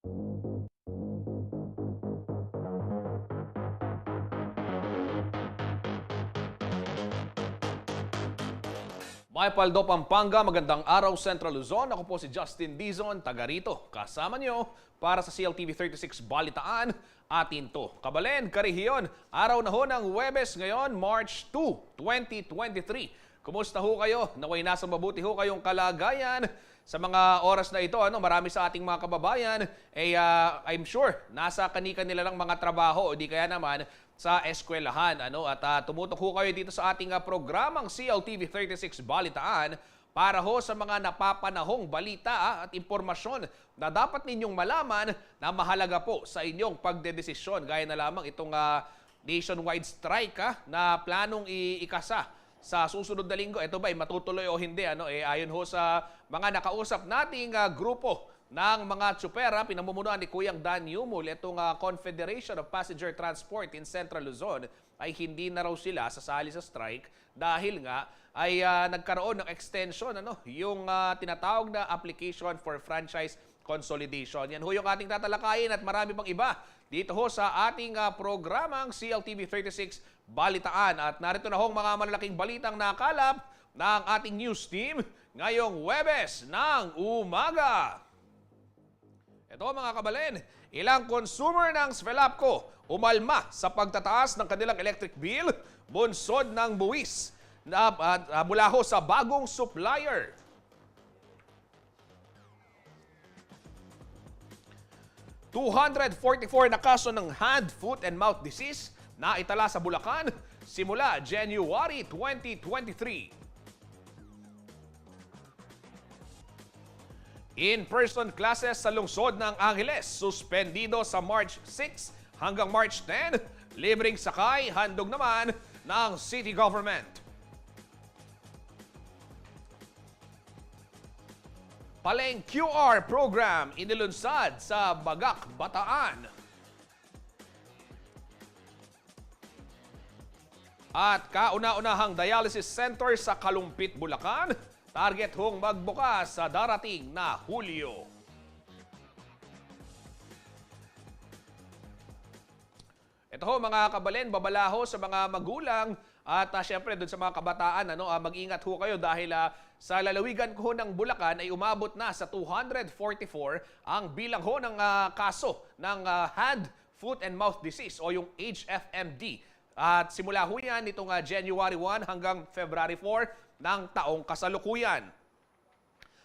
May Paldo, Pampanga, magandang araw Central Luzon. Ako po si Justin Dizon, taga rito. Kasama nyo para sa CLTV 36 Balitaan, atin to. Kabalen, Karihiyon, araw na ho ng Huwebes ngayon, March 2, 2023. Kumusta ho kayo? Naway nasa mabuti ho kayong kalagayan sa mga oras na ito. Marami sa ating mga kababayan, I'm sure, nasa kanika-nila ng mga trabaho o di kaya naman sa eskwelahan. At tumutok ho kayo dito sa ating programang CLTV 36 Balitaan para ho sa mga napapanahong balita at impormasyon na dapat ninyong malaman na mahalaga po sa inyong pagdedesisyon. Gaya na lamang itong nationwide strike na planong ikasa sa susunod na linggo. Ito ba ay matutuloy o hindi? Ayon ho sa mga nakausap nating grupo ng mga tsupera, pinamumunuan ni Kuyang Dan Yumul, itong Confederation of Passenger Transport in Central Luzon, ay hindi na raw sila sasali sa strike dahil nga ay nagkaroon ng extension yung tinatawag na application for franchise consolidation. Yan ho yung ating tatalakayin at marami pang iba dito ho sa ating programang CLTV 36 Balitaan. At narito na hong mga malalaking balitang nakalap ng ating news team ngayong Huwebes ng umaga. Ito mga kabalen, ilang consumer ng Svelapco umalma sa pagtataas ng kanilang electric bill, bunsod ng buwis na mula ho sa bagong supplier. $244 na kaso ng hand, foot and mouth disease na itala sa Bulacan simula January 2023. In-person classes sa lungsod ng Angeles, suspendido sa March 6 hanggang March 10. Libreng sakay, handog naman ng city government. Paleng QR program inilunsad sa Bagak, Bataan. At kauna-unahang dialysis center sa Kalumpit, Bulacan. Target hong magbukas sa darating na Hulyo. Ito ho mga kabalen, babalaho sa mga magulang at syempre doon sa mga kabataan, mag-ingat ho kayo dahil sa lalawigan ko ng Bulacan ay umabot na sa 244 ang bilang ho ng kaso ng hand, foot and mouth disease o yung HFMD. At simula ho yan nitong January 1 hanggang February 4 ng taong kasalukuyan.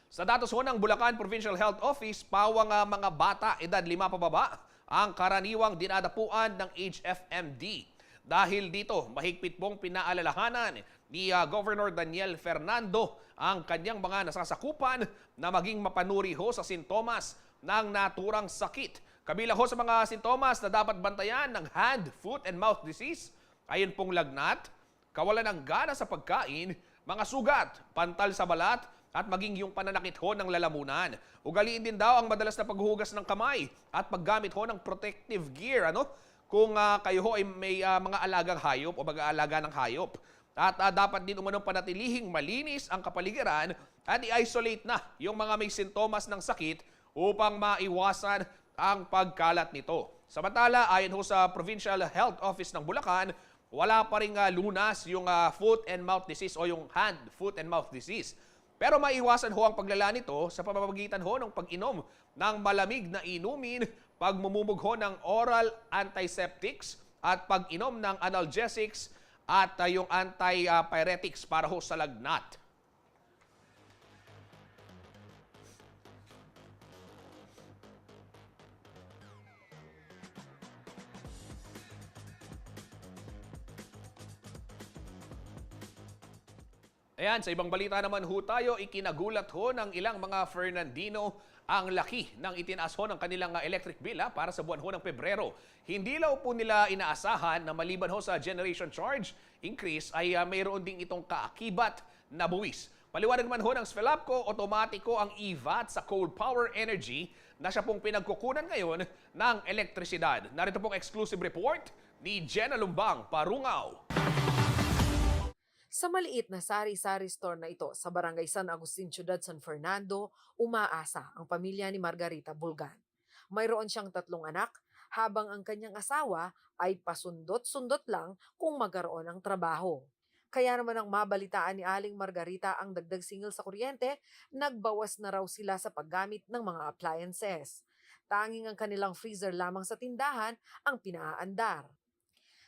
Sa datos ho ng Bulacan Provincial Health Office, pawang mga bata edad 5 pababa ang karaniwang dinadapuan ng HFMD. Dahil dito, mahigpit pong pinaalalahanan ni Governor Daniel Fernando ang kanyang mga nasasakupan na maging mapanuri ho sa sintomas ng naturang sakit. Kabilang ho sa mga sintomas na dapat bantayan ng hand, foot and mouth disease, ayon pong lagnat, kawalan ng gana sa pagkain, mga sugat, pantal sa balat, at maging yung pananakit ho ng lalamunan. Ugaliin din daw ang madalas na paghuhugas ng kamay at paggamit ho ng protective gear. Kung kayo ho ay may mga alagang hayop o mag-aalaga ng hayop. At dapat din umanong panatilihing malinis ang kapaligiran at i-isolate na yung mga may sintomas ng sakit upang maiwasan ang pagkalat nito. Samantala, ayon ho sa Provincial Health Office ng Bulacan, wala pa rin lunas yung foot and mouth disease o yung hand, foot and mouth disease. Pero maiwasan ho ang paglala nito sa pamamagitan ho ng pag-inom ng malamig na inumin, pagmumumog ho ng oral antiseptics at pag-inom ng analgesics at yung antipyretics para ho sa lagnat. Ayan, sa ibang balita naman ho tayo, ikinagulat ho ng ilang mga Fernandino ang laki ng itinaas ho ng kanilang electric bill para sa buwan ho ng Pebrero. Hindi law po nila inaasahan na maliban ho sa generation charge increase ay mayroon ding itong kaakibat na buwis. Paliwanag man ho ng Svelapco, otomatiko ang EVAT sa coal power energy na siya pong pinagkukunan ngayon ng elektrisidad. Narito pong exclusive report ni Jenna Lumbang, Parungaw. Sa maliit na sari-sari store na ito sa Barangay San Agustin, Ciudad San Fernando, umaasa ang pamilya ni Margarita Bulgan. Mayroon siyang 3 anak, habang ang kanyang asawa ay pasundot-sundot lang kung magkaroon ng trabaho. Kaya naman ang mabalitaan ni Aling Margarita ang dagdag singil sa kuryente, nagbawas na raw sila sa paggamit ng mga appliances. Tanging ang kanilang freezer lamang sa tindahan ang pinaaandar.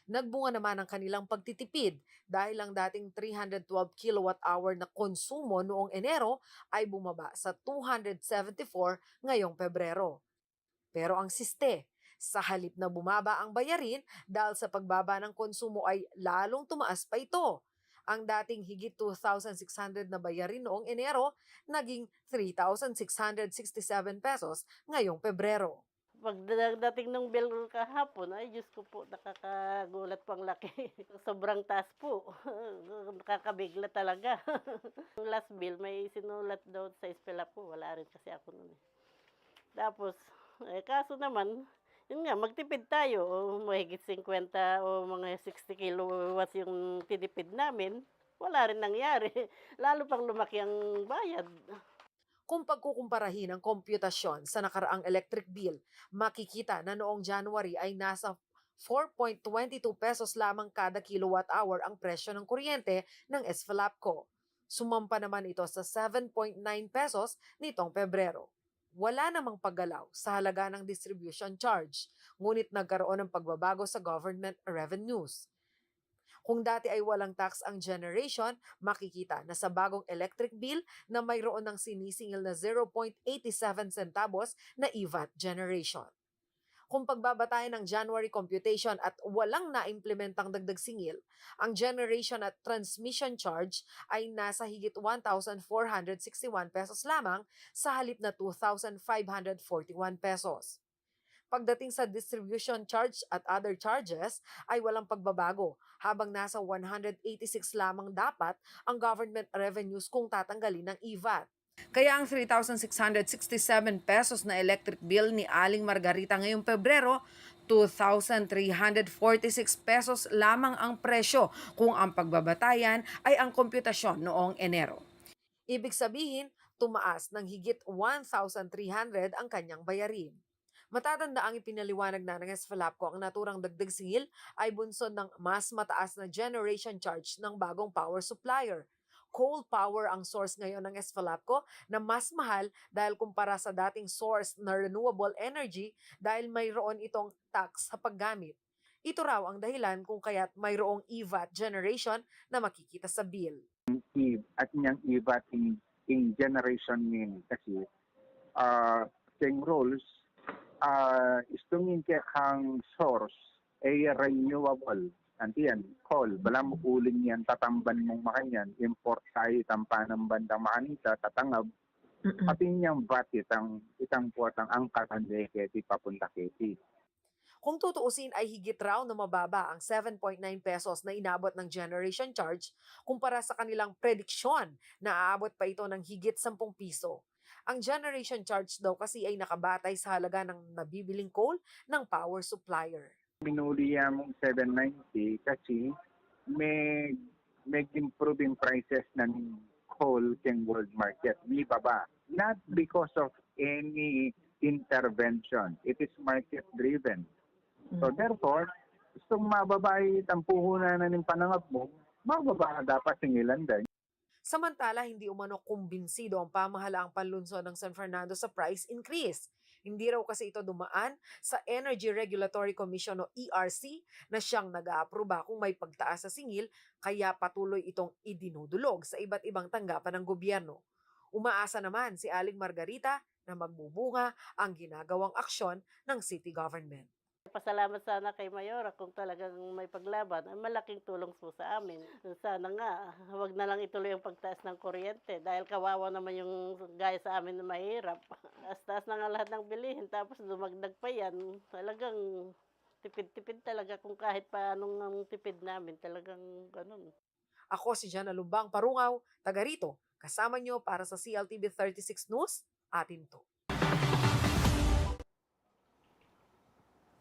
Nagbunga naman ang kanilang pagtitipid dahil ang dating 312 kilowatt-hour na konsumo noong Enero ay bumaba sa 274 ngayong Pebrero. Pero ang siste, sa halip na bumaba ang bayarin dahil sa pagbaba ng konsumo ay lalong tumaas pa ito. Ang dating higit 2,600 na bayarin noong Enero, naging 3,667 pesos ngayong Pebrero. Pagdating ng bill kahapon, ay Diyos ko po, nakakagulat po ang laki. Sobrang taas po. Nakakabigla talaga. Yung last bill, may sinulat daw sa spell ko. Wala rin kasi ako nun. Tapos, kaso naman, yun nga, magtipid tayo. O mahigit 50 o mga 60 kilowatts yung tinipid namin. Wala rin nangyari. Lalo pang lumaki ang bayad. Kung pagkukumparahin ang komputasyon sa nakaraang electric bill, makikita na noong January ay nasa 4.22 pesos lamang kada kilowatt-hour ang presyo ng kuryente ng Esfalapco. Sumampa naman ito sa 7.9 pesos nitong Pebrero. Wala namang paggalaw sa halaga ng distribution charge, ngunit nagkaroon ng pagbabago sa government revenues. Kung dati ay walang tax ang generation, makikita na sa bagong electric bill na mayroon ng sinisingil na 0.87 centavos na EVAT generation. Kung pagbabatayan ng January computation at walang naimplementang dagdag singil, ang generation at transmission charge ay nasa higit 1,461 pesos lamang sa halip na 2,541 pesos. Pagdating sa distribution charge at other charges ay walang pagbabago habang nasa 186 lamang dapat ang government revenues kung tatanggalin ng EVAT. Kaya ang 3,667 pesos na electric bill ni Aling Margarita ngayong Pebrero, 2,346 pesos lamang ang presyo kung ang pagbabatayan ay ang komputasyon noong Enero. Ibig sabihin, tumaas ng higit 1,300 ang kanyang bayarin. Matatanda ang ipinaliwanag na ng Esfalapco ang naturang dagdag singil ay bunsod ng mas mataas na generation charge ng bagong power supplier. Coal power ang source ngayon ng Esfalapco na mas mahal dahil kumpara sa dating source na renewable energy dahil mayroon itong tax sa paggamit. Ito raw ang dahilan kung kaya't mayroong EVAT generation na makikita sa bill. At niyang EVAT in generation ni kasi same rules istungin kaya kang source ay renewable. Antiyan, coal, balam uling yan, tatamban mong makanyan, import tayo, tampanang bandang makanita, tatangab, pati niyang VAT itang puwatang angkatan keti papunta keti. Kung tutuusin ay higit raw na mababa ang 7.9 pesos na inabot ng generation charge kumpara sa kanilang prediksyon na aabot pa ito ng higit 10 piso. Ang generation charge daw kasi ay nakabatay sa halaga ng nabibiling coal ng power supplier. Minuli mong 790 kasi may improving prices ng coal king world market. Ni baba. Not because of any intervention. It is market driven. So therefore, kung mababay ang puhunan na ng panangap mo, mababa dapat singilan din. Samantala, hindi umano kumbinsido ang pamahalaang panlunsod ng San Fernando sa price increase. Hindi raw kasi ito dumaan sa Energy Regulatory Commission o ERC na siyang nag-aaproba kung may pagtaas sa singil, kaya patuloy itong idinudulog sa iba't ibang tanggapan ng gobyerno. Umaasa naman si Aling Margarita na magbubunga ang ginagawang aksyon ng city government. Pasalamat sana kay Mayora kung talagang may paglaban. Ay malaking tulong po sa amin. Sana nga, wag na lang ituloy ang pagtaas ng kuryente dahil kawawa naman yung gaya sa amin na mahirap. Taas na nga lahat ng bilihin tapos dumagdag pa yan. Talagang tipid-tipid talaga kung kahit paanong ang tipid namin. Talagang ganun. Ako si Jana Lumbang Parungaw, taga rito. Kasama nyo para sa CLTV 36 News, atin to.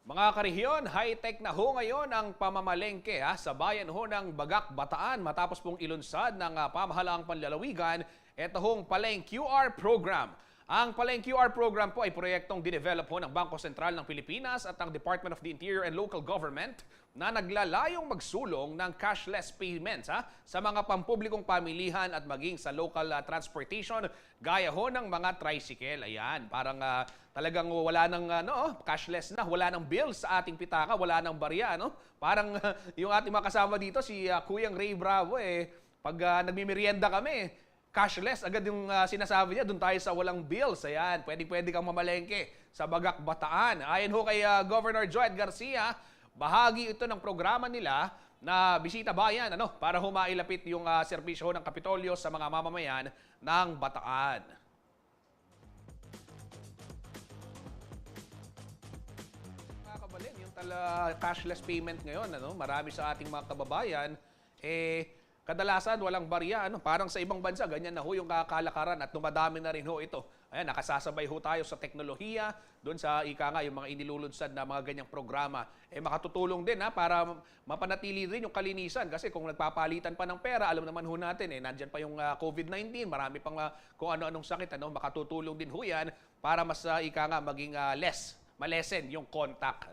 Mga karehiyon, high-tech na ho ngayon ang pamamalengke sa bayan ho ng Bagak, Bataan matapos pong ilunsad ng pamahalaang panlalawigan ito hong Paleng QR program. Ang Paleng QR program po ay proyektong dinevelop ho ng Bangko Sentral ng Pilipinas at ang Department of the Interior and Local Government na naglalayong magsulong ng cashless payments sa mga pampublikong pamilihan at maging sa local transportation gaya ho ng mga tricycle. Ayan, parang talagang wala ng cashless na, wala ng bills sa ating pitaka, wala ng barya. No? Parang yung ating mga kasama dito, si Kuyang Ray Bravo, pag nagmimerienda kami, cashless, agad yung sinasabi niya, doon tayo sa walang bills. Ayan, pwede kang mamalengke sa Bagak, Bataan. Ayon ho kay Governor Joed Garcia, bahagi ito ng programa nila na Bisita Bayan para humailapit yung serbisyo ng Kapitolyo sa mga mamamayan ng Bataan. Mga kabalin, yung cashless payment ngayon, marami sa ating mga kababayan, kadalasan walang barya, parang sa ibang bansa, ganyan na ho yung kalakaran at dumadami na rin ho ito. Ayan, nakasasabay ho tayo sa teknolohiya, doon sa yung mga inilulunsad na mga ganyang programa. Makatutulong din para mapanatili rin yung kalinisan kasi kung nagpapalitan pa ng pera, alam naman ho natin, nandyan pa yung COVID-19, marami pang kung ano-anong sakit, makatutulong din ho yan para mas maging malesen yung contact,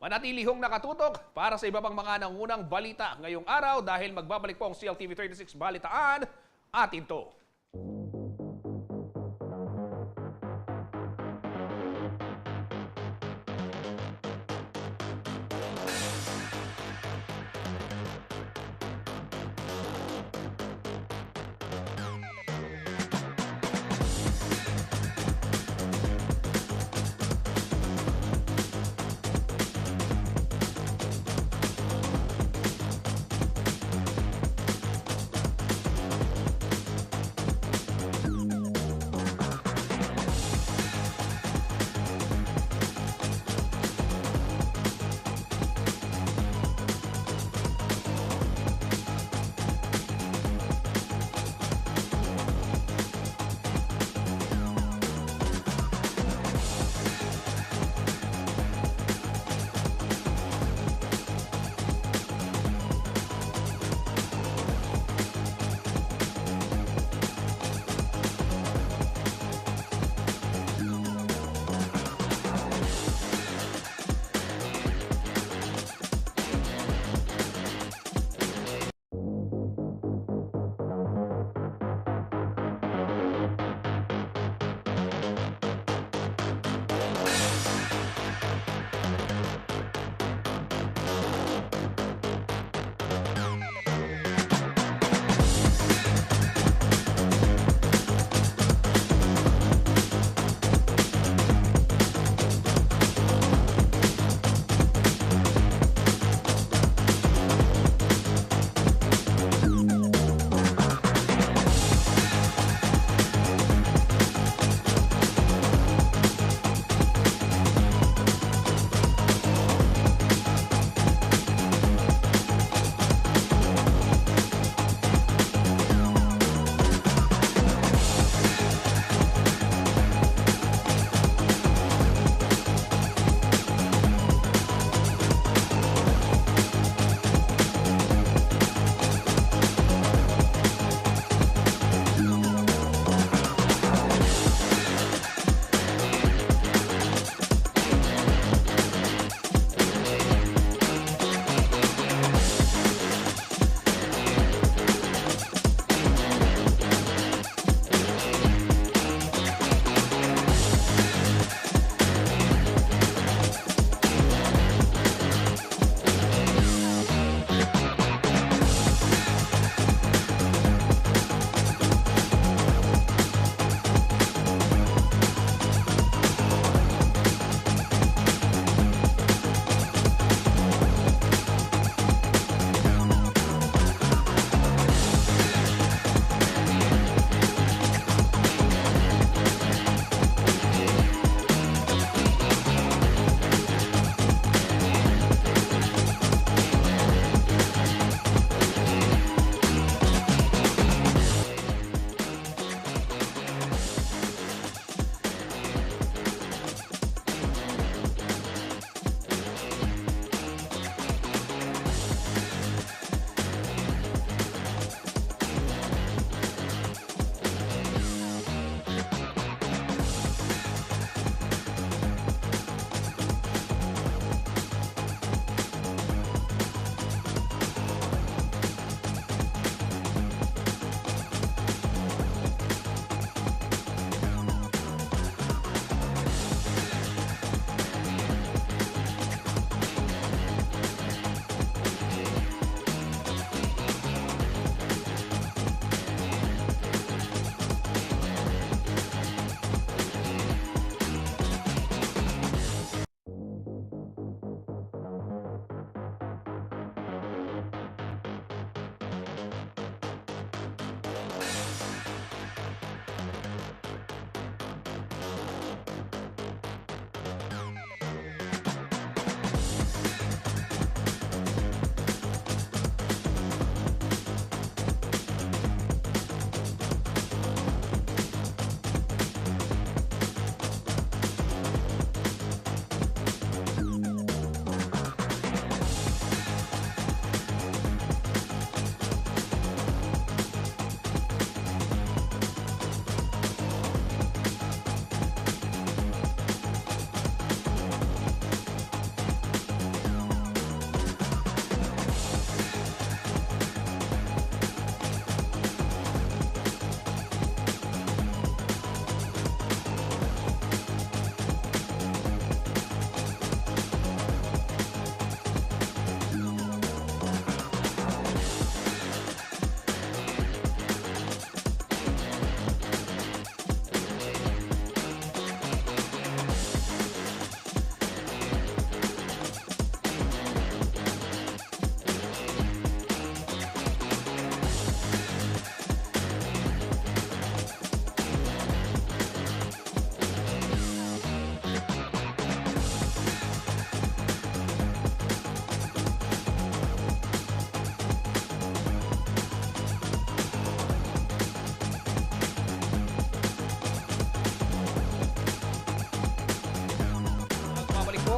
Manatili hong nakatutok para sa iba pang mga nangunang balita ngayong araw dahil magbabalik po ang CLTV 36 Balitaan. Atin to.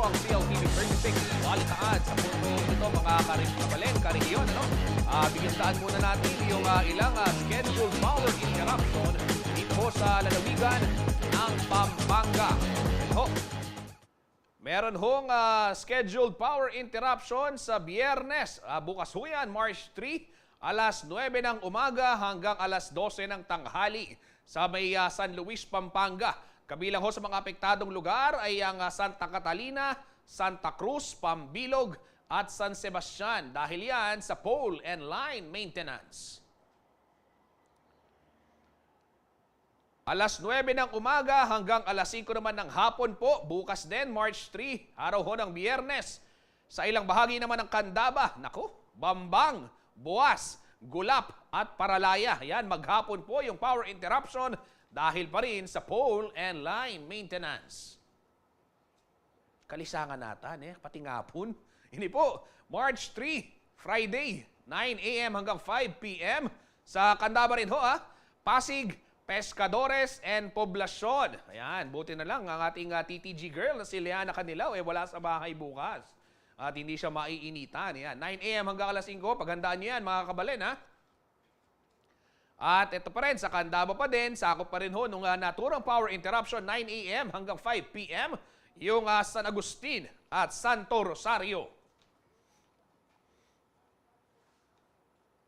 ang CLTV 36 balitaan sa punto ito mga kabaleng, karehiyon. Bigyan daan muna natin yung ilang scheduled power interruption dito ho sa lalawigan ng Pampanga. Ito, meron hong scheduled power interruption sa Biyernes. Bukas ho yan, March 3, alas 9 ng umaga hanggang alas 12 ng tanghali sa may San Luis, Pampanga. Kabilang ho sa mga apektadong lugar ay ang Santa Catalina, Santa Cruz, Pambilog at San Sebastian dahil yan sa pole and line maintenance. Alas 9 ng umaga hanggang alas 5 naman ng hapon po, bukas din, March 3, araw ho ng Biyernes. Sa ilang bahagi naman ng Candaba, Bambang, Buas, Gulap at Paralaya. Yan, maghapon po yung power interruption dahil pa rin sa pole and line maintenance. Kalisangan natin, pati ngapon. Hindi po, March 3, Friday, 9 a.m. hanggang 5 p.m. Sa Candaba rin ho, Pasig, Pescadores and Poblacion. Ayan, buti na lang ang ating TTG girl na si Liana Canilaw wala sa bahay bukas. At hindi siya maiinitan. Ayan, 9 a.m. hanggang alas 5, paghandaan niyo yan mga kabalen At ito pa rin, sa Candaba pa din, sakop pa rin ho nung naturang power interruption 9 a.m. hanggang 5 p.m. yung San Agustin at Santo Rosario.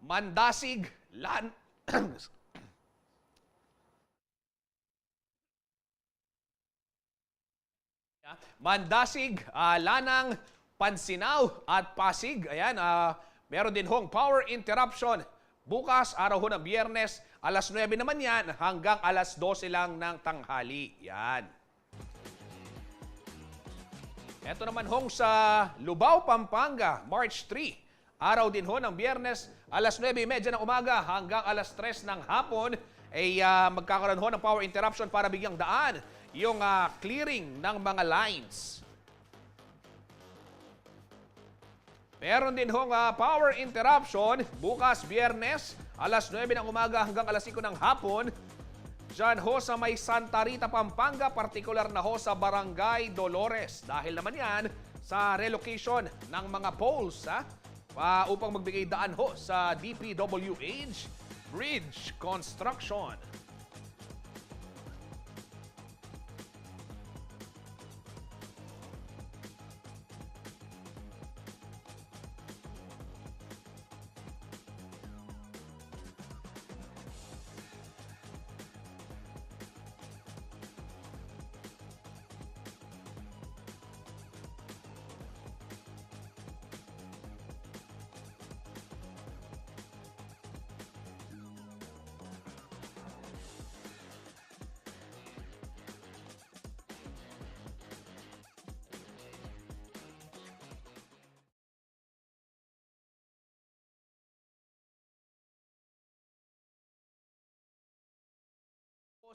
Mandasig, Mandasig, Lanang, Pansinaw at Pasig. Ayan, meron din hong power interruption. Bukas, araw ho ng Biyernes, alas 9 naman yan hanggang alas 12 lang ng tanghali. Yan. Ito naman hong sa Lubao, Pampanga, March 3. Araw din ho ng Biyernes, alas 9:30 ng umaga hanggang alas 3 ng hapon ay magkakaroon ho ng power interruption para bigyang daan yung clearing ng mga lines. Meron din hong power interruption bukas Biyernes, alas 9 ng umaga hanggang alas 5 ng hapon. Diyan ho sa may Santa Rita, Pampanga, partikular na ho sa Barangay Dolores. Dahil naman yan sa relocation ng mga poles upang magbigay daan ho sa DPWH Bridge Construction.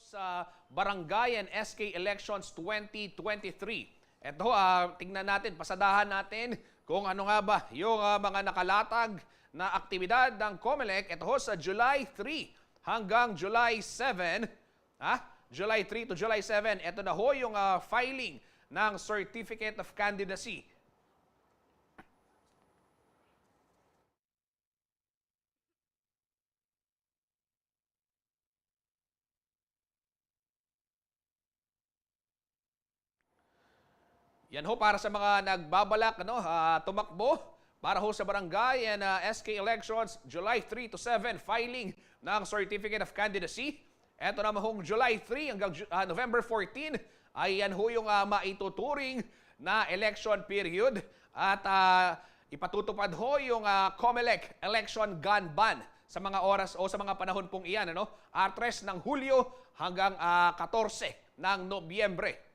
Sa Barangay and SK Elections 2023. Ito, tingnan natin, pasadahan natin kung ano nga ba yung mga nakalatag na aktibidad ng COMELEC. Ito ho sa July 3 hanggang July 7. July 3 to July 7. Ito na ho yung filing ng Certificate of Candidacy. Yan ho para sa mga nagbabalak tumakbo para ho sa barangay and SK elections July 3 to 7 filing ng Certificate of Candidacy. Ito naman hong July 3 hanggang November 14 ay yan ho yung maituturing na election period at ipatutupad ho yung COMELEC election gun ban sa mga oras o sa mga panahon pong iyan. 3 ng Hulyo hanggang 14 ng Nobyembre.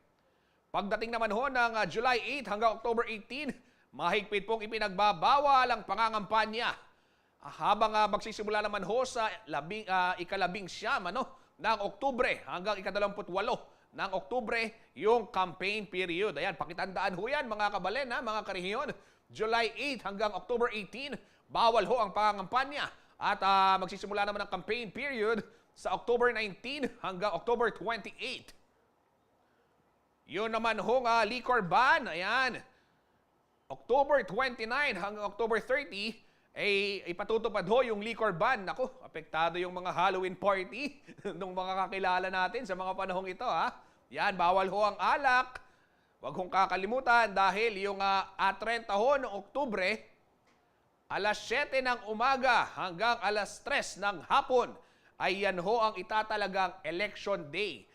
Pagdating naman ho ng July 8 hanggang October 18, mahigpit pong ipinagbabawal ang pangangampanya. Habang magsisimula naman ho sa ika-19 ng Oktubre hanggang ika-28 ng Oktubre yung campaign period. Ayan, pakitandaan ho yan mga kabalen, mga karehiyon. July 8 hanggang October 18, bawal ho ang pangangampanya. At magsisimula naman ang campaign period sa October 19 hanggang October 28. Yun naman hong liquor ban, ayan, October 29 hanggang October 30, ipatutupad ho yung liquor ban. Naku, apektado yung mga Halloween party ng mga kakilala natin sa mga panahong ito, ha. Yan, bawal ho ang alak. Huwag hong kakalimutan dahil yung 30 ho noong Oktubre, alas 7 ng umaga hanggang alas 3 ng hapon, ay yan ho ang itatalagang election day.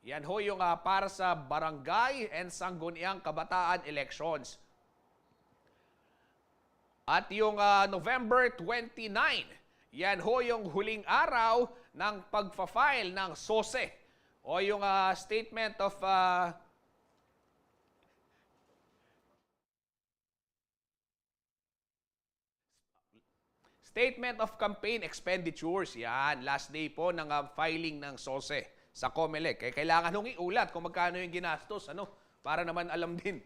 Yan ho yung para sa barangay and sangguniang kabataan elections. At yung November 29, yan ho yung huling araw ng pagfa-file ng SOSE o yung Statement of Statement of Campaign Expenditures. Yan, last day po ng filing ng SOSE sa COMELEC. Kailangan nung iulat kung magkano yung ginastos, ano, para naman alam din.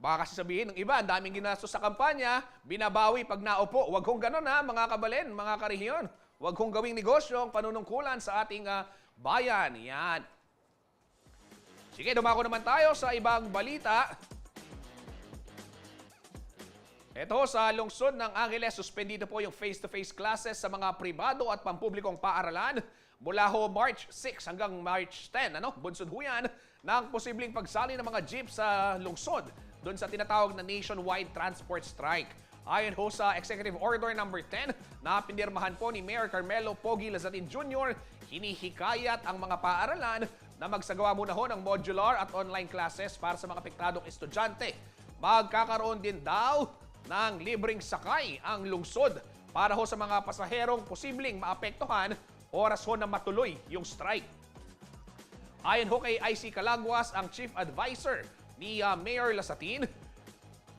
Baka kasi sabihin ng iba, ang daming ginastos sa kampanya, binabawi pag naupo. Huwag hong ganun, ha, mga kabalen, mga karehiyon. Huwag hong gawing negosyo ang panunungkulan sa ating bayan. Yan. Sige, dumako naman tayo sa ibang balita. Ito, sa lungsod ng Angeles, suspendido po yung face-to-face classes sa mga pribado at pampublikong paaralan mula ho March 6 hanggang March 10. Bunsod ho yan ng posibleng pagsali ng mga jeep sa lungsod doon sa tinatawag na nationwide transport strike. Ayon ho sa Executive Order No. 10 na pinirmahan po ni Mayor Carmelo Pogi Lazatin Jr., hinihikayat ang mga paaralan na magsagawa muna ho ng modular at online classes para sa mga apektadong estudyante. Magkakaroon din daw ng libreng sakay ang lungsod para ho sa mga pasaherong posibleng maapektuhan oras ho na matuloy yung strike. Ayon ho kay IC Calagwas, ang Chief Advisor ni Mayor Lazatin,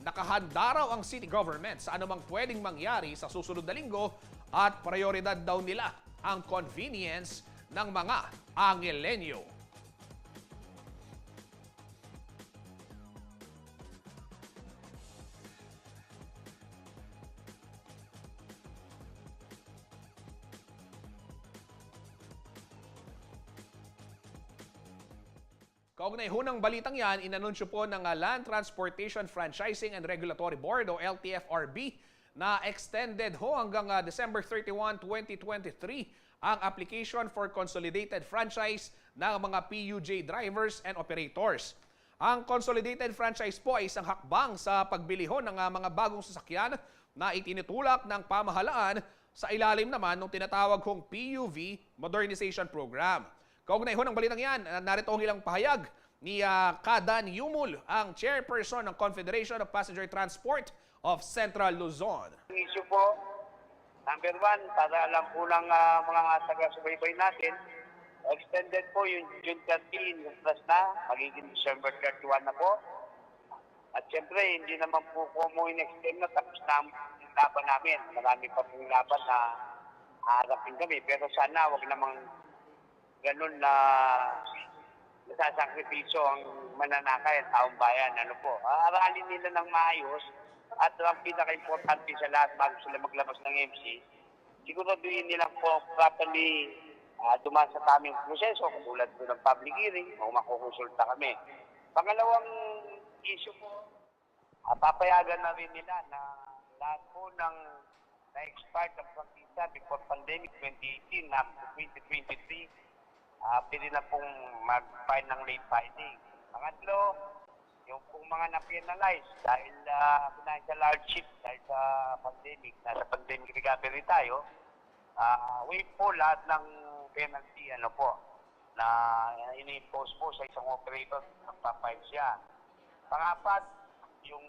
nakahanda raw ang city government sa anumang pwedeng mangyari sa susunod na linggo at prioridad daw nila ang convenience ng mga Angelenyo. Kaugnay ho ng balitang yan, inanunsyo po ng Land Transportation Franchising and Regulatory Board o LTFRB na extended ho hanggang December 31, 2023 ang application for consolidated franchise ng mga PUJ drivers and operators. Ang consolidated franchise po ay isang hakbang sa pagbili ho ng mga bagong sasakyan na itinutulak ng pamahalaan sa ilalim naman ng tinatawag kong PUV Modernization Program. Kaugnay ho ng balitang yan, narito ang ilang pahayag ni Kadan Yumul, ang chairperson ng Confederation of Passenger Transport of Central Luzon. Ang issue po, number 1, para alam po ng mga taga-subaybay natin, extended po yung June 13, plus na, magiging December 31 na po. At siyempre, hindi naman po mo in-extend na tapos na ang laban namin. Marami pa pong laban na haharapin kami. Pero sana, wag namang ganun na nasasakripisyo ang mananakay at taong bayan. Ano po, aralin nila ng maayos at ang pinaka-importante sa lahat bago sila maglabas ng MC, siguraduhin nila po properly dumaan sa tamang proseso, katulad po ng public hearing, o makukonsulta kami. Pangalawang issue po, papayagan na rin nila na lahat po ng na-expired ng prangkisa before pandemic 2018 up to 2023, pwede na pong mag-file ng late filing. Pangatlo, yung pong mga na-penalize dahil financial hardship dahil sa pandemic, nasa pandemic recovery tayo, waive po lahat ng penalty na ini-impose po sa isang operator magpa-file siya. Pangapat, yung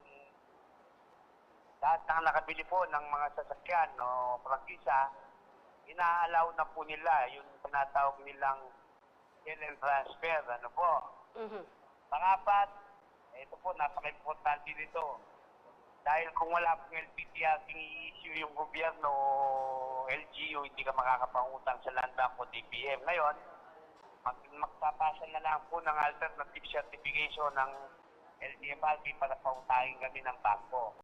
lahat ng nakabili po ng mga sasakyan o prangkisa, ina-allow na po nila yung tinatawag nilang sell and transfer, Pangapat, ito po, napaka-importante dito. Dahil kung wala pong LPTR, i-issue yung gobyerno o LGU, hindi ka makakapangutang sa Land Bank o DBM. Ngayon, magpapasa na lang po ng alternative certification ng LTFRB para pautangin kami ng bangko.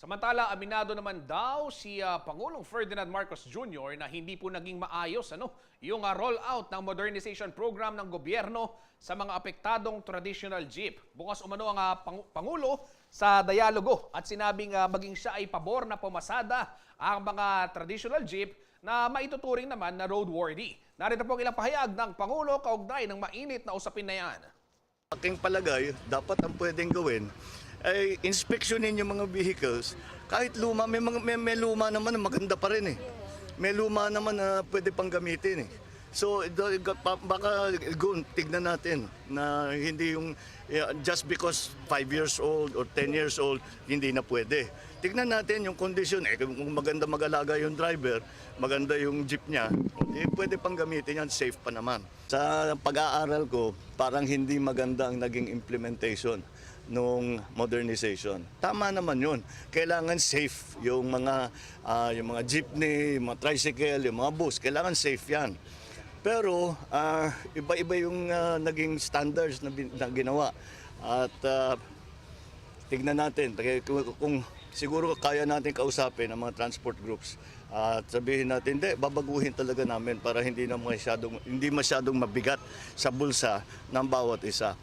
Samantala, aminado naman daw si Pangulong Ferdinand Marcos Jr. na hindi po naging maayos yung rollout ng modernization program ng gobyerno sa mga apektadong traditional jeep. Bukas umano ang Pangulo sa dialogo at sinabing maging siya ay pabor na pumasada ang mga traditional jeep na maituturing naman na roadworthy. Narito po ang ilang pahayag ng Pangulo kaugnay ng mainit na usapin na yan. Aking palagay, dapat ang pwedeng gawin ay inspeksyonin yung mga vehicles. Kahit luma, may luma naman na maganda pa rin eh. May luma naman na pwede pang gamitin eh. So baka tignan natin na hindi yung just because 5 years old or 10 years old, hindi na pwede. Tignan natin yung kondisyon. Kung maganda mag-alaga yung driver, maganda yung jeep niya, pwede pang gamitin yan, safe pa naman. Sa pag-aaral ko, parang hindi maganda ang naging implementation nung modernization. Tama naman yun. Kailangan safe yung mga jeepney, yung mga tricycle, yung mga bus. Kailangan safe yan. Pero iba-iba yung naging standards na ginawa. At tignan natin. Kung siguro kaya natin kausapin ang mga transport groups at sabihin natin, babaguhin talaga namin para hindi masyadong mabigat sa bulsa ng bawat isa.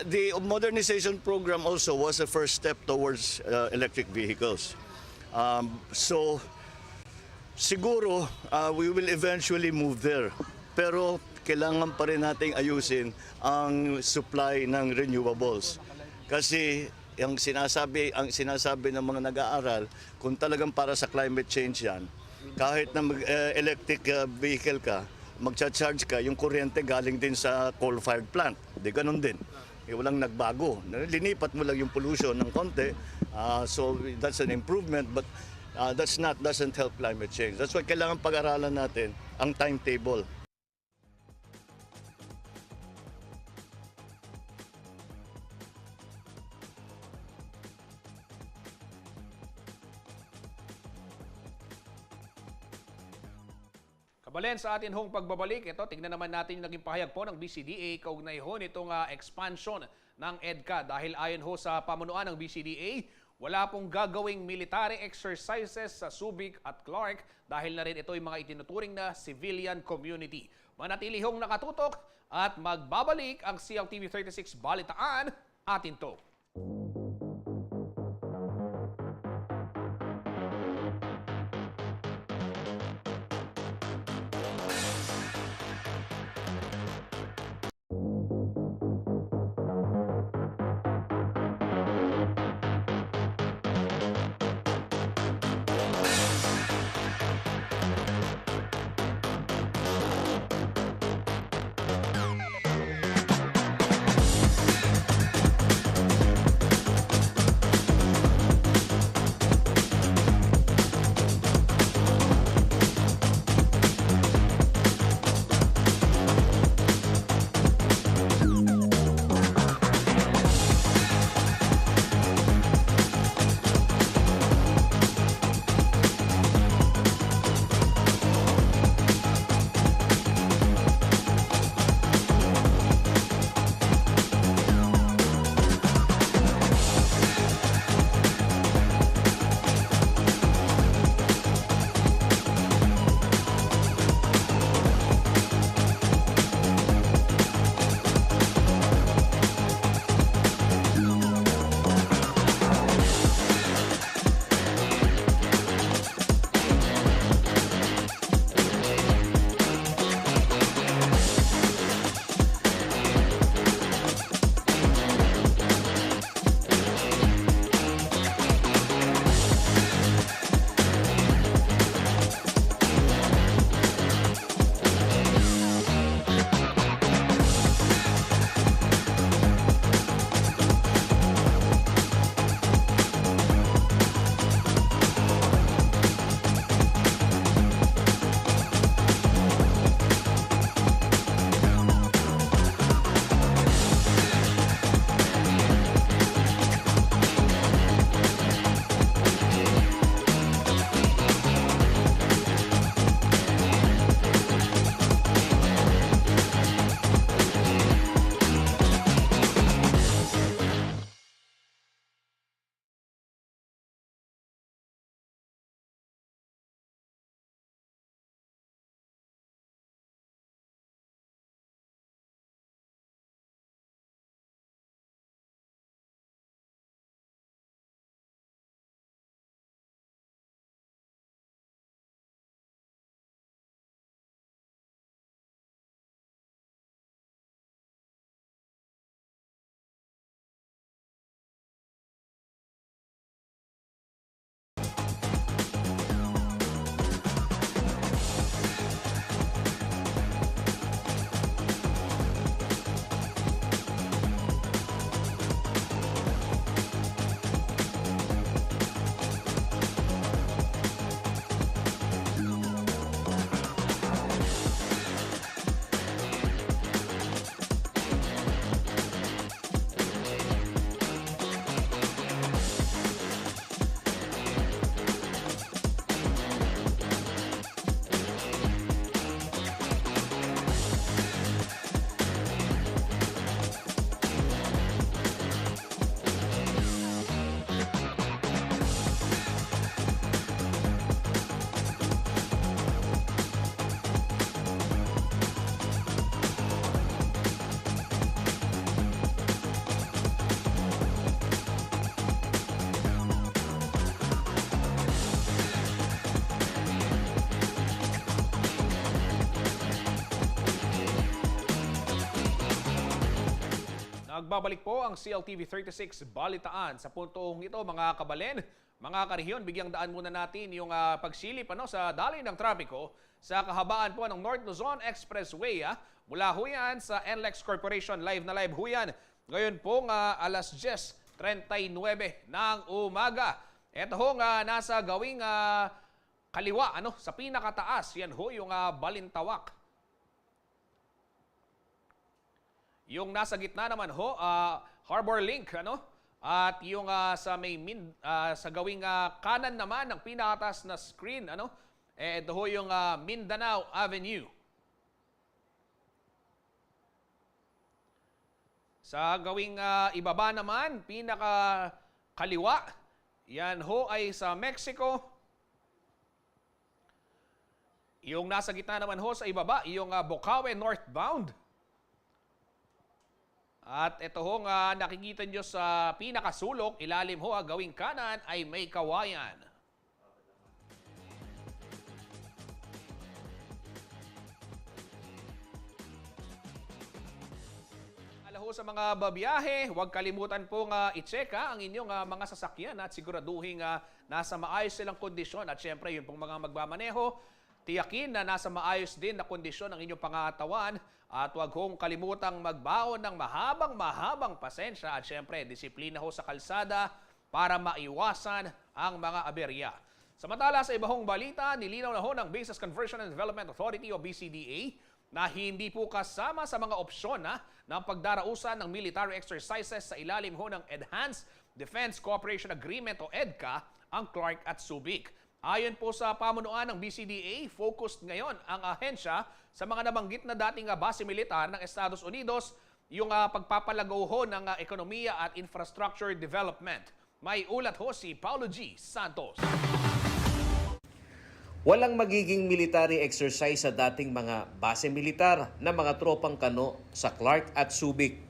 The modernization program also was a first step towards electric vehicles. So siguro we will eventually move there. Pero kailangan pa rin nating ayusin ang supply ng renewables. Kasi ang sinasabi ng mga nag-aaral, kung talagang para sa climate change yan, kahit na electric vehicle ka, magcha-charge ka, yung kuryente galing din sa coal-fired plant. Di ganun din. Walang nagbago. Linipat mo lang yung pollution ng konti. So that's an improvement, but doesn't help climate change. That's why kailangan pag-aralan natin ang timetable. Kabalen, sa atin hong pagbabalik, tignan naman natin yung naging pahayag po ng BCDA kaugnay ho nitong expansion ng EDCA. Dahil ayon ho sa pamunuan ng BCDA, wala pong gagawing military exercises sa Subic at Clark dahil na rin ito yung mga itinuturing na civilian community. Manatili hong nakatutok at magbabalik ang CLTV 36 Balitaan atin to. Nagbabalik po ang CLTV 36 Balitaan. Sa puntong ito mga kabalen, mga karehiyon, bigyang daan muna natin yung pagsilip sa daloy ng trapiko sa kahabaan po ng North Luzon Expressway. Mula ho yan sa NLEX Corporation, live na live ho yan. Ngayon po alas 10:39 ng umaga. Ito ho nasa gawing kaliwa sa pinakataas. Yan ho yung Balintawak. Yung nasa gitna naman ho, Harbor Link, At yung sa may sa gawing kanan naman ng pinakatas na screen, ito ho yung Mindanao Avenue. Sa gawing ibaba naman, pinaka kaliwa, yan ho ay sa Mexico. Yung nasa gitna naman ho sa ibaba, yung Bocaue northbound. At ito ho nakikita nyo sa pinakasulok, ilalim ho gawing kanan ay may kawayan. Ho sa mga babiyahe, huwag kalimutan pong i-check ang inyong mga sasakyan at siguraduhin nasa maayos silang kondisyon. At syempre, yun pong mga magmamaneho, tiyakin na nasa maayos din na kondisyon ang inyong pangatawan. At huwag hong kalimutang magbaon ng mahabang pasensya. At syempre, disiplina ho sa kalsada para maiwasan ang mga aberya. Samantala sa iba hong balita, nilinaw na ho ng Bases Conversion and Development Authority o BCDA na hindi po kasama sa mga opsyon ng pagdarausan ng military exercises sa ilalim ho ng Enhanced Defense Cooperation Agreement o EDCA ang Clark at Subic. Ayon po sa pamunuan ng BCDA, focused ngayon ang ahensya sa mga nabanggit na dating base militar ng Estados Unidos, yung pagpapalagaw ho ng ekonomiya at infrastructure development. May ulat ho si Paulo G. Santos. Walang magiging military exercise sa dating mga base militar na mga tropang kano sa Clark at Subic.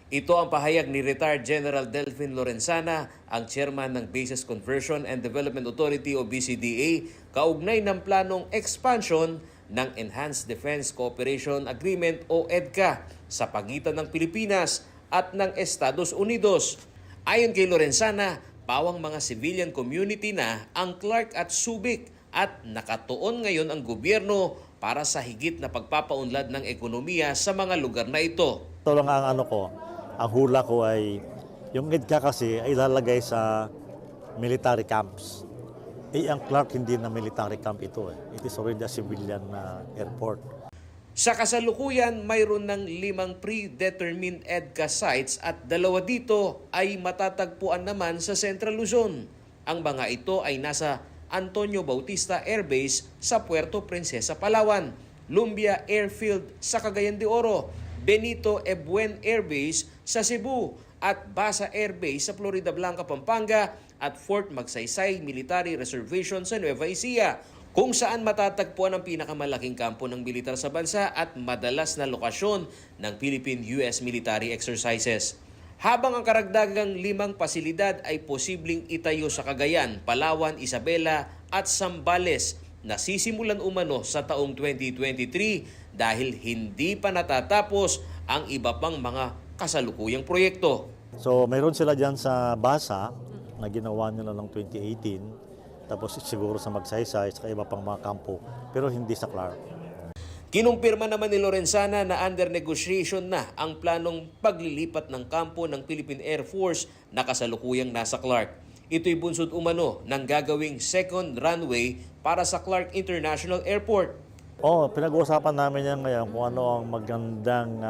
Ito ang pahayag ni Retired General Delfin Lorenzana, ang chairman ng Bases Conversion and Development Authority o BCDA, kaugnay ng planong expansion ng Enhanced Defense Cooperation Agreement o EDCA sa pagitan ng Pilipinas at ng Estados Unidos. Ayon kay Lorenzana, pawang mga civilian community na ang Clark at Subic at nakatuon ngayon ang gobyerno para sa higit na pagpapaunlad ng ekonomiya sa mga lugar na ito. Ito lang ang ang hula ko ay yung EDCA kasi ay ilalagay sa military camps. Ang Clark hindi na military camp ito. It is already a civilian airport. Sa kasalukuyan, mayroon ng 5 predetermined EDCA sites at 2 dito ay matatagpuan naman sa Central Luzon. Ang mga ito ay nasa Antonio Bautista Air Base sa Puerto Princesa, Palawan, Lumbia Airfield sa Cagayan de Oro, Benito Ebuen Air Base sa Cebu at Basa Air Base sa Florida Blanca, Pampanga at Fort Magsaysay Military Reservation sa Nueva Ecija, kung saan matatagpuan ang pinakamalaking kampo ng militar sa bansa at madalas na lokasyon ng Philippine-US military exercises. Habang ang karagdagang 5 pasilidad ay posibleng itayo sa Cagayan, Palawan, Isabela at Zambales na sisimulan umano sa taong 2023 dahil hindi pa natatapos ang iba pang mga kasalukuyang proyekto. So mayroon sila dyan sa Basa na ginawa nila ng 2018, tapos siguro sa Magsaysay at iba pang mga kampo, pero hindi sa Clark. Kinumpirma naman ni Lorenzana na under negotiation na ang planong paglilipat ng kampo ng Philippine Air Force na kasalukuyang nasa Clark. Ito'y bunsod umano ng gagawing second runway para sa Clark International Airport. Pinag-uusapan namin yan ngayon kung ano ang magandang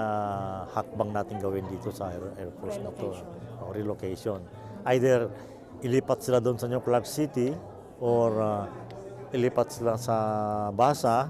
hakbang natin gawin dito sa Air Force na to, o relocation. Either ilipat sila doon sa New Clark City or ilipat sila sa Basa.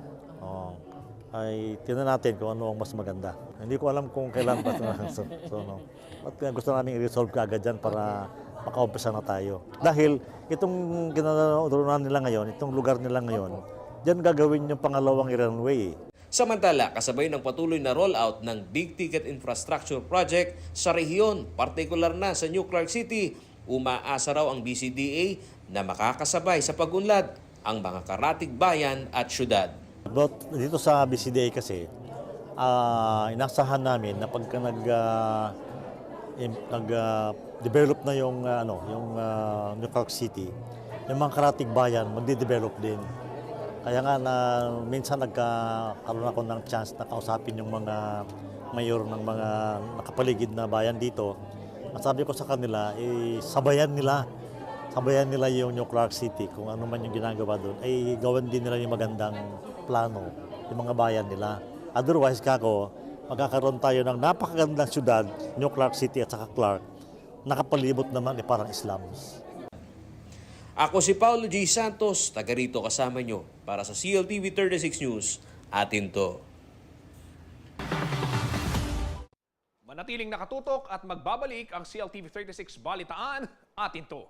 Ay tingnan natin kung ano ang mas maganda. Hindi ko alam kung kailan ba at gusto namin i-resolve kaagad dyan para makaumpisa na tayo. Dahil itong ginagawa nila ngayon, itong lugar nila ngayon, diyan gagawin yung pangalawang runway. Samantala, kasabay ng patuloy na rollout ng big ticket infrastructure project sa rehiyon, partikular na sa New Clark City, umaasa raw ang BCDA na makakasabay sa pag-unlad ang mga karatig bayan at syudad. But dito sa BCDA kasi, inasahan namin na pagka nag-develop na yung New Clark City, yung mga karatig bayan magde-develop din. Kaya nga na minsan nagkaroon ako ng chance na kausapin yung mga mayor ng mga nakapaligid na bayan dito. At sabi ko sa kanila, sabayan nila yung New Clark City, kung ano man yung ginagawa doon, ay gawin din nila yung magandang plano, yung mga bayan nila. Otherwise, magkakaroon tayo ng napakagandang syudad, New Clark City at saka Clark, nakapalibot naman parang slums. Ako si Paulo J. Santos, taga rito kasama nyo para sa CLTV 36 News. Atin to. Manatiling nakatutok at magbabalik ang CLTV 36 Balitaan. Atin to.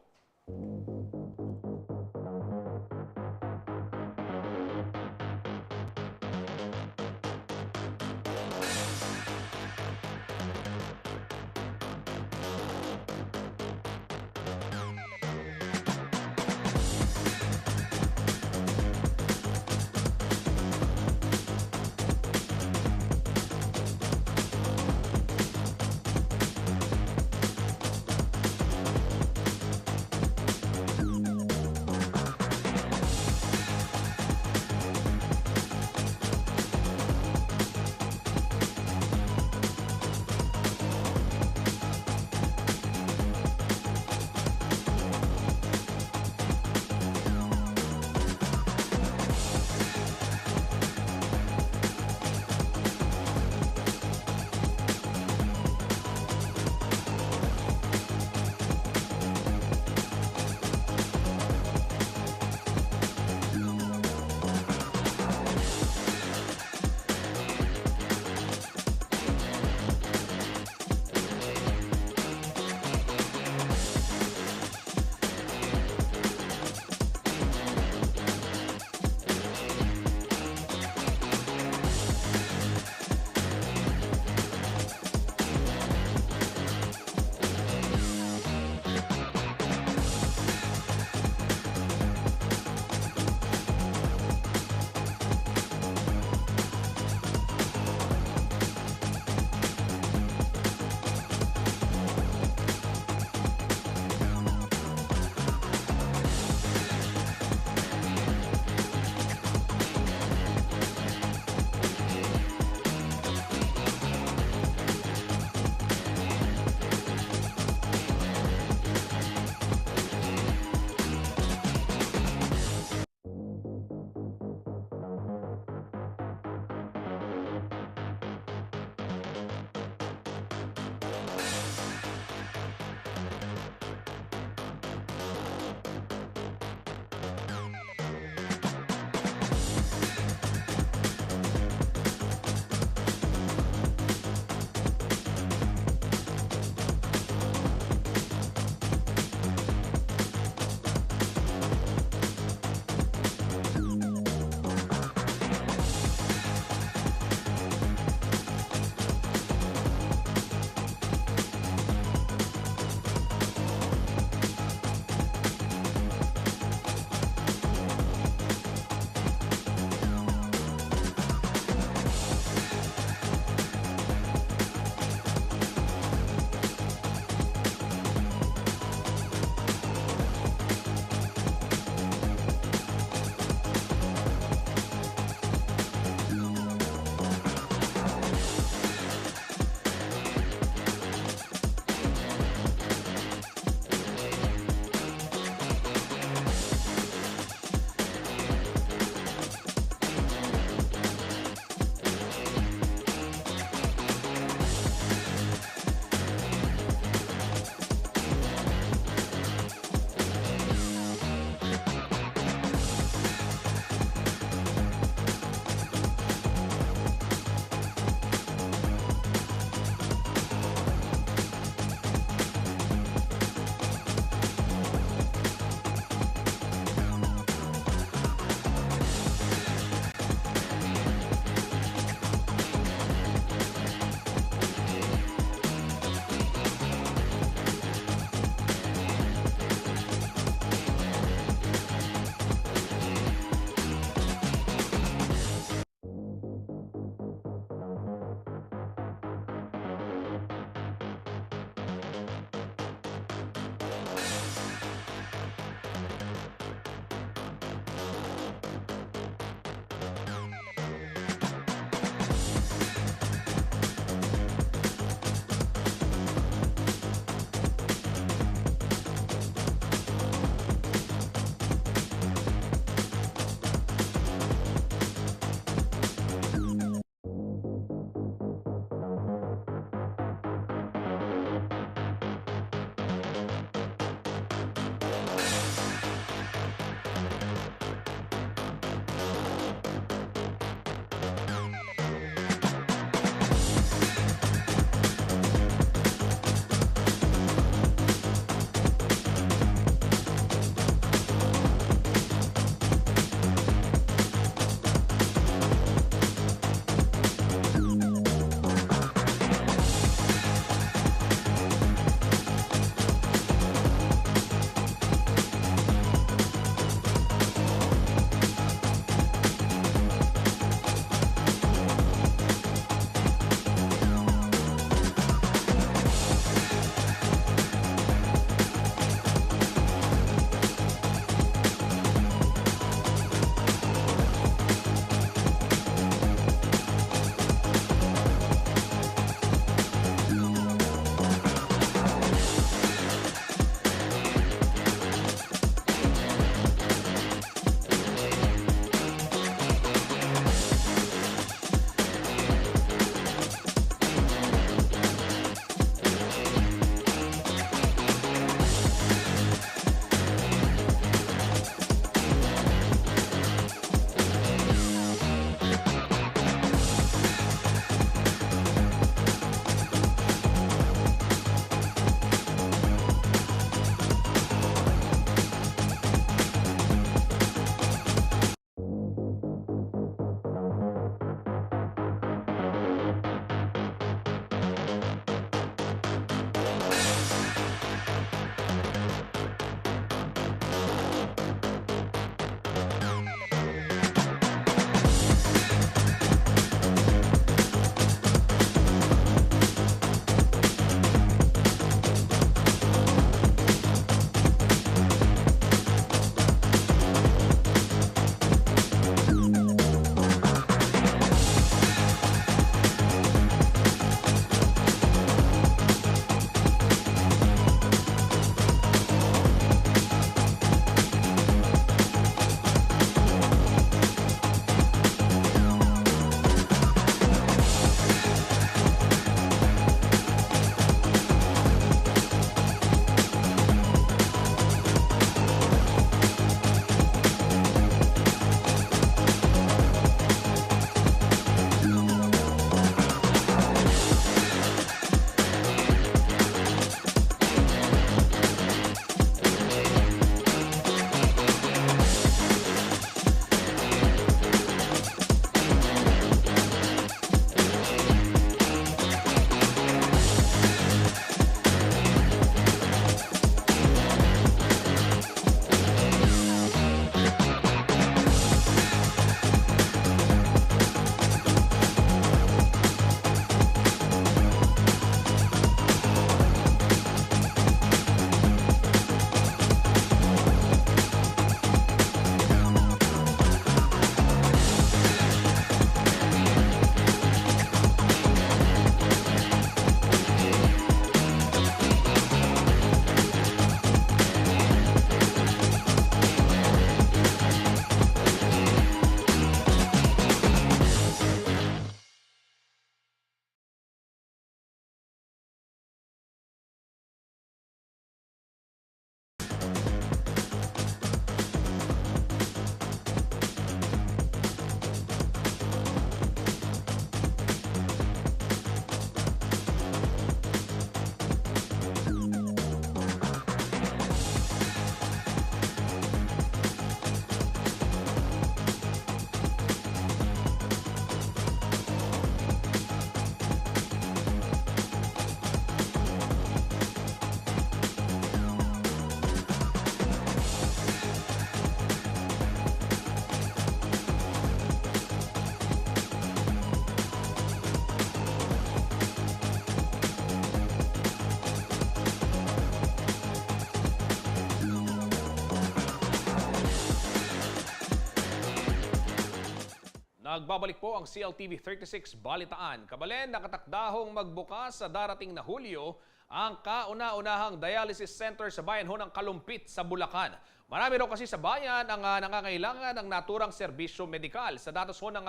Nagbabalik po ang CLTV 36 Balitaan. Kabalen, nakatakdahong magbukas sa darating na Hulyo ang kauna-unahang dialysis center sa bayan ho ng Kalumpit sa Bulacan. Marami raw kasi sa bayan ang nangangailangan ng naturang serbisyo medikal. Sa datos ho ng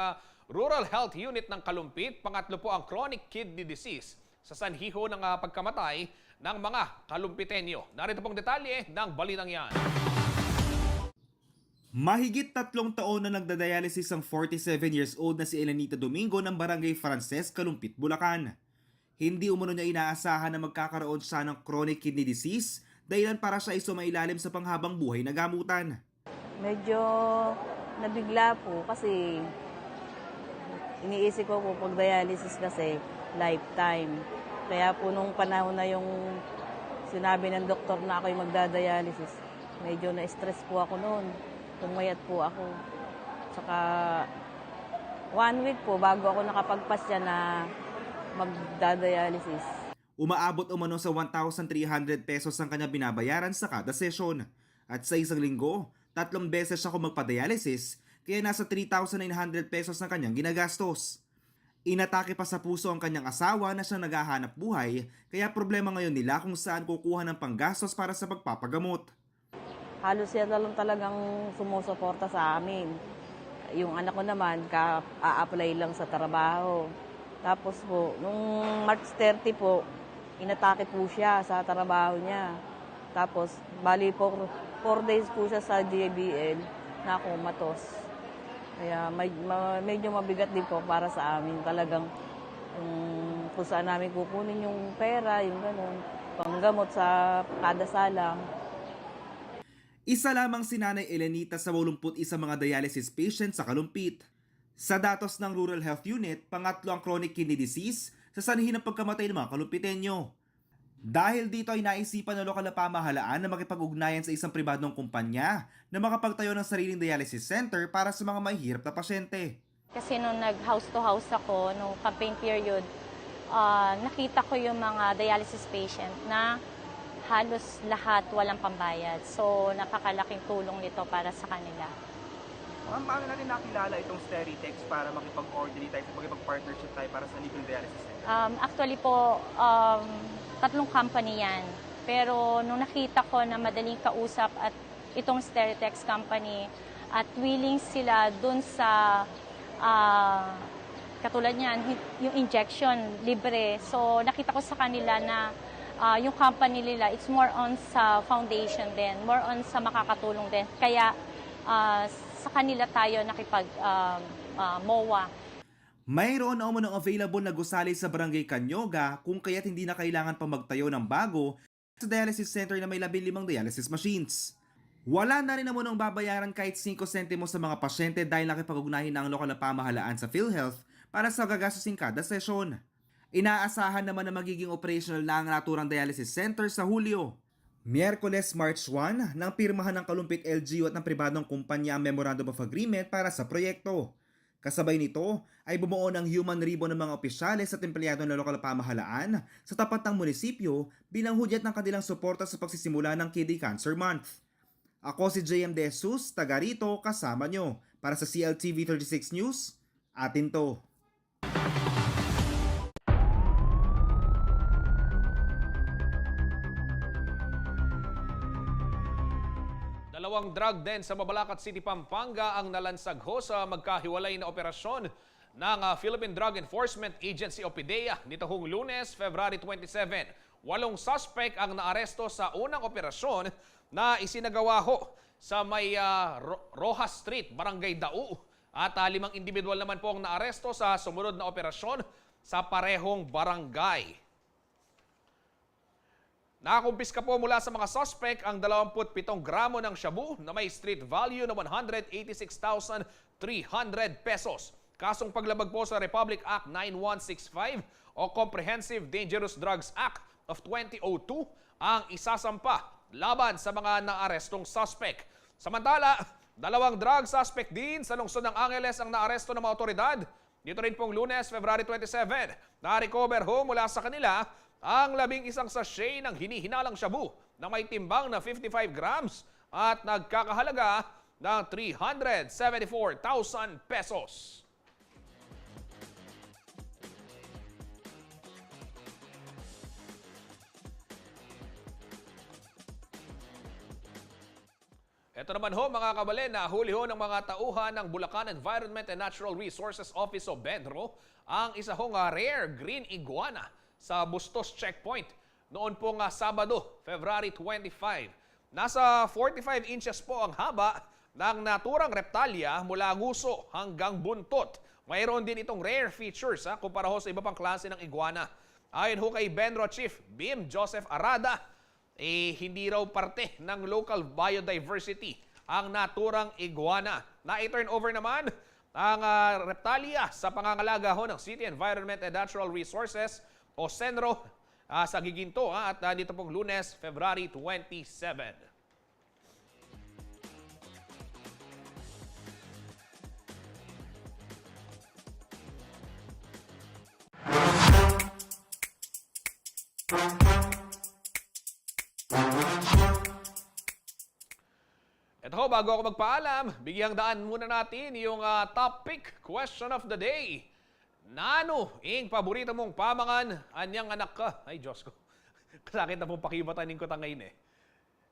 Rural Health Unit ng Kalumpit, pangatlo po ang chronic kidney disease sa sanhi ho ng pagkamatay ng mga Kalumpitenyo. Narito pong detalye ng balitang yan. Mahigit 3 taon na nagdadialysis ang 47 years old na si Elenita Domingo ng Barangay Frances, Kalumpit, Bulacan. Hindi umano niya inaasahan na magkakaroon siya ng chronic kidney disease dahilan para siya ay sumailalim sa panghabang buhay na gamutan. Medyo nabigla po kasi iniisip ko po pag dialysis kasi lifetime. Kaya po nung panahon na yung sinabi ng doktor na ako yung magdadialysis, medyo na-stress po ako noon. Pumayat po ako. Saka 1 week po bago ako nakapagpasya na magdadialysis. Umaabot umano sa 1,300 pesos ang kanya binabayaran sa kada session. At sa isang linggo, 3 beses siya magpa-dialysis, kaya nasa 3,900 pesos ang kanyang ginagastos. Inatake pa sa puso ang kanyang asawa na siyang naghahanap buhay, kaya problema ngayon nila kung saan kukuha ng panggastos para sa pagpapagamot. Halos siya na lang talagang sumusuporta sa amin. Yung anak ko naman, a-apply lang sa trabaho. Tapos po, nung March 30 po, inatake po siya sa trabaho niya. Tapos, bali po, 4 days po siya sa JBL na kumatos. Kaya medyo mabigat din po para sa amin. Talagang kung saan namin kukunin yung pera, yung gano'n, panggamot sa kada salang. Isa lamang si Nanay Elenita sa 81 mga dialysis patients sa Kalumpit. Sa datos ng Rural Health Unit, pangatlo ang chronic kidney disease sa sanhi ng pagkamatay ng mga Kalumpitenyo. Dahil dito ay naisipan ng lokal na pamahalaan na makipag-ugnayan sa isang pribadong kumpanya na makapagtayo ng sariling dialysis center para sa mga mahihirap na pasyente. Kasi nung nag-house to house ako, nung campaign period, nakita ko yung mga dialysis patient na halos lahat walang pambayad. So, napakalaking tulong nito para sa kanila. Ma'am, paano natin nakilala itong Steritex para makipag-coordinate tayo, makipag-partnership tayo para sa libreng dialysis center? Actually po, 3 company yan. Pero nung nakita ko na madaling kausap at itong Steritex company at willing sila dun sa katulad niyan, yung injection libre. So, nakita ko sa kanila na yung company nila, it's more on sa foundation din, more on sa makakatulong din. Kaya sa kanila tayo nakipag-MOA. Mayroon na umunong available na gusali sa Barangay Canyoga kung kaya't hindi na kailangan pang magtayo ng bago sa dialysis center na may 15 dialysis machines. Wala na rin namunong babayaran kahit 5 sentimos sa mga pasyente dahil nakipag-ugnahin na ang lokal na pamahalaan sa PhilHealth para sa gagastusin kada sesyon. Inaasahan naman na magiging operational na ang naturang dialysis center sa Hulyo. Miyerkules, March 1, nang pirmahan ng Kalumpit LGU at ng pribadong kumpanya ang Memorandum of Agreement para sa proyekto. Kasabay nito ay bumuo ng human ribbon ng mga opisyales at empleyado ng lokal na pamahalaan sa tapat ng munisipyo bilang hudyat ng kanilang suporta sa pagsisimula ng Kidney Cancer Month. Ako si JM De Jesus, taga rito, kasama nyo. Para sa CLTV 36 News, atin to. Dalawang drug den sa Mabalacat City, Pampanga ang nalansag ho sa magkahiwalay na operasyon ng Philippine Drug Enforcement Agency o PDEA nito hong Lunes, February 27. 8 suspect ang naaresto sa unang operasyon na isinagawa ho sa may Rojas Street, Barangay Dau. At 5 individual naman po ang naaresto sa sumunod na operasyon sa parehong barangay. Nakakumpiska po mula sa mga suspect ang 27 gramo ng shabu na may street value na 186,300 pesos. Kasong paglabag po sa Republic Act 9165 o Comprehensive Dangerous Drugs Act of 2002 ang isasampa laban sa mga naarestong suspect. Samantala, 2 drug suspect din sa lungsod ng Angeles ang naaresto ng mga otoridad. Dito rin pong Lunes, February 27, na-recover ho mula sa kanila ang 11 sachet ng hinihinalang shabu na may timbang na 55 grams at nagkakahalaga ng 374,000 pesos. Ito naman ho mga kabalen, nahuli ho ng mga tauhan ng Bulacan Environment and Natural Resources Office o BENRO ang isa hong rare green iguana sa Bustos Checkpoint noon pong Sabado, February 25. Nasa 45 inches po ang haba ng naturang reptalya mula nguso hanggang buntot. Mayroon din itong rare features kumpara ho sa iba pang klase ng iguana. Ayon ho kay BENRO Chief Bim Joseph Arada, hindi raw parte ng local biodiversity ang naturang iguana. Na-turn over naman ang reptalya sa pangangalaga ho ng City Environment and Natural Resources o CENRO sa Giginto at dito pong Lunes, February 27. Ito ho, bago ako magpaalam, bigyang daan muna natin yung top pick question of the day. Nano, ing paborito mong pamangan, anyang anak ka? Ay, Diyos ko. Sakit na pong pakibatanin ko ngayon eh.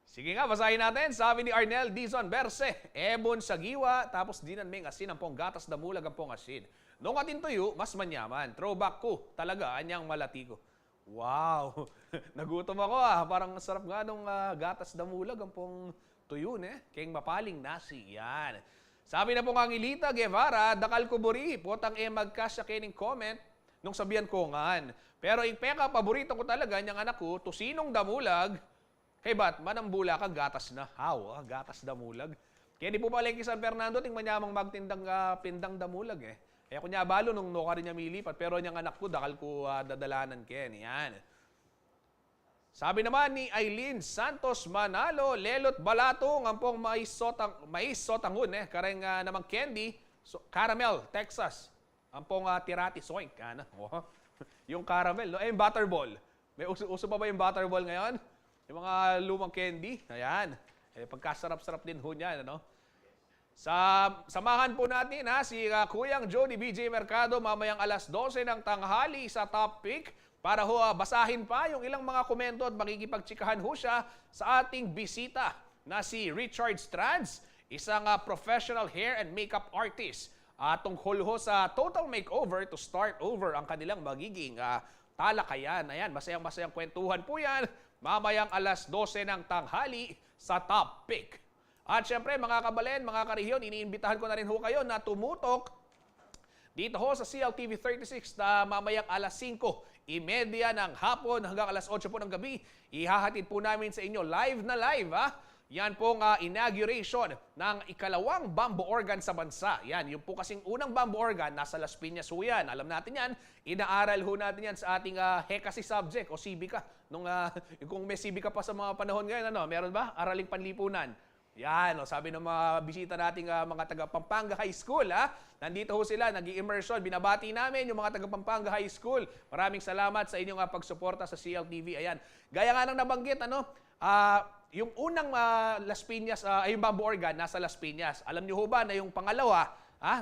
Sige nga, basahin natin. Sabi ni Arnel Dizon Berse, ebon sa giwa, tapos dinan may asin ang pong gatas damulag ang pong asin. Nung atin tuyo, mas manyaman. Throwback ko, talaga, anyang malati ko. Wow! Nagutom ako Parang sarap nga nung gatas damulag ang pong tuyo, kayong mapaling nasi. Yan. Sabi na po nga Ngilita Guevara, dakal ko buri, potang magkasya kining comment nung sabihan ko ngan. Pero yung peka, paborito ko talaga, niyang anak ko, tusinong damulag, kay Batman ang bula ka, gatas na. How? Gatas damulag. Kaya di po pala kay San Fernando, ting manyamang magtindang pindang damulag Kaya kunya balo nung noka rin niya milipat, pero niyang anak ko, dakal ko dadalanan ken. Yan. Sabi naman ni Aileen Santos Manalo, lelot balatong ang pong mais sotangun, kareng namang candy, caramel, Texas. Ang pong tirati soink, yung caramel, no? Yung butterball. May uso pa ba yung butterball ngayon? Yung mga lumang candy, ayan. Pagkasarap-sarap din ho niyan, ano? Samahan po natin si Kuyang Jody BJ Mercado mamayang alas 12 ng tanghali sa Top Pick para basahin pa yung ilang mga komento at makikipagtsikahan ho siya sa ating bisita na si Richard Strands, isang professional hair and makeup artist. Tungkol ho sa total makeover to start over ang kanilang magiging talakayan. Ayan, masayang kwentuhan po yan mamayang alas 12 ng tanghali sa Top Pick. At syempre mga kabalen, mga karehiyon, iniimbitahan ko na rin ho kayo na tumutok dito ho sa CLTV 36 na mamayang alas 5:30 ng hapon hanggang alas 8 po ng gabi. Ihahatid po namin sa inyo live na live Yan pong inauguration ng ikalawang bamboo organ sa bansa. Yan, yung po kasing unang bamboo organ nasa Las Piñas ho yan. Alam natin yan, inaaral ho natin yan sa ating HECASI subject o CIVICA. Kung may CIVICA pa sa mga panahon ngayon, meron ba? Araling panlipunan. Yan, sabi ng mga bisita nating mga taga Pampanga High School, nandito ho sila, nag-i-immersion. Binabati namin yung mga taga Pampanga High School. Maraming salamat sa inyong pagsuporta sa CLTV. Ayan. Gaya nga nang nabanggit, yung unang Las Piñas, yung bamboo organ, nasa Las Piñas. Alam niyo ho ba na yung pangalawa,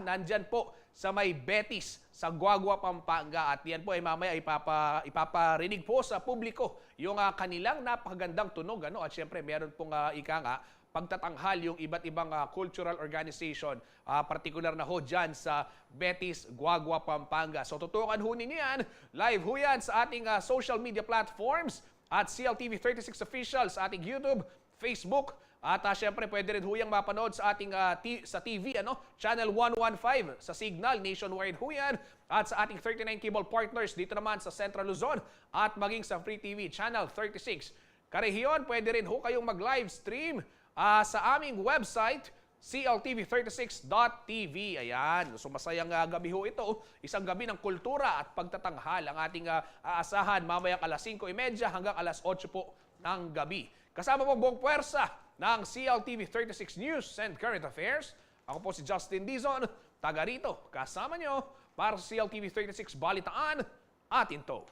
nandyan po sa may Betis, sa Guagua, Pampanga. At yan po ay mamaya ipaparinig po sa publiko yung kanilang napakagandang tunog. At syempre, meron pong pagtatanghal yung iba't ibang cultural organization, partikular na ho dyan sa Betis, Guagua, Pampanga. So tutukan ho ninyo yan, live ho yan sa ating social media platforms at CLTV 36 Official sa ating YouTube, Facebook, at syempre pwede rin ho yung mapanood sa ating sa TV, Channel 115 sa Signal, nationwide ho yan, at sa ating 39 cable partners dito naman sa Central Luzon at maging sa Free TV Channel 36. Karehiyon, pwede rin ho kayong mag-live stream sa aming website, cltv36.tv. Ayan. So masayang gabi ho ito. Isang gabi ng kultura at pagtatanghal ang ating aasahan mamayang alas 5:30 hanggang alas 8 po ng gabi. Kasama po buong puwersa ng CLTV 36 News and Current Affairs. Ako po si Justin Dizon, taga rito. Kasama nyo para sa CLTV 36 Balitaan. Atin to.